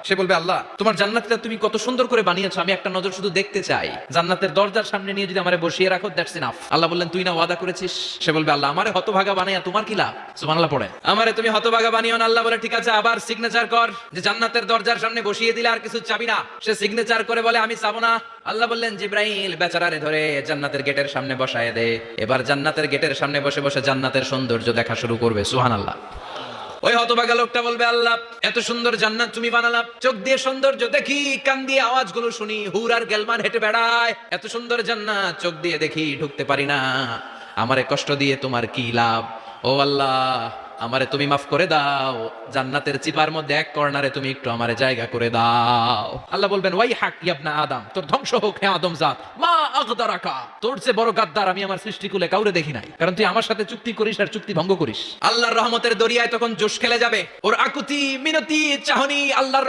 সে বলবে আল্লাহ তোমার জান্নাতটা তুমি কত সুন্দর করে বানিয়েছো, আমি একটা নজর শুধু দেখতে চাই। জান্নাতের দরজার সামনে নিয়ে যদি আমারে বসিয়ে রাখো, দ্যাটস ইনাফ। আল্লাহ বললেন তুই না ওয়াদা করেছিস। সে বলবে আল্লাহ আমারে হতভাগা বানাইয়া তোমার কি লাভ? সুবহানাল্লাহ পড়ে। আমারে তুমি হতভাগা বানিও না। আল্লাহ বলে ঠিক আছে, আবার সিগনেচার কর যে জান্নাতের দরজার সামনে বসিয়ে দিলে আর কিছু চাবি না। সে সিগনেচার করে বলে আমি চাবো না। আল্লাহ বললেন জিব্রাইল বেচারারে ধরে জান্নাতের গেটের সামনে বসায় দে। এবার জান্নাতের গেটের সামনে বসে বসে জান্নাতের সৌন্দর্য দেখা শুরু করবে। সুবহানাল্লাহ। ওই হতভাগা লোকটা বলবে আল্লাহ এত সুন্দর জান্নাত তুমি বানালা, চোখ দিয়ে সৌন্দর্য দেখি, কান দিয়ে আওয়াজগুলো শুনি, হুর আর গেলমান হেঁটে বেড়ায়, এত সুন্দর জান্নাত চোখ দিয়ে দেখি ঢুকতে পারি না, আমারে কষ্ট দিয়ে তোমার কি লাভ? ও আল্লাহ আমারে তুমি মাফ করে দাও, জান্নাতের চিপার মধ্যে এক কর্নারে তুমি একটু আমারে জায়গা করে দাও। আল্লাহ বলবেন ওয়াই হাক ইবনা আদম, তোর ধ্বংস হোক হে আদম জাত, মা আগদারাকা, তোর চেয়ে বড় গাদ্দার আমি আমার সৃষ্টিকুলে কাউরে দেখি নাই, কারণ তুই আমার সাথে চুক্তি করিস আর চুক্তি ভঙ্গ করিস। আল্লাহর রহমতের দরিয়ায় তখন জোশ খেলে যাবে, ওর আকুতি মিনতি চাহনি আল্লাহর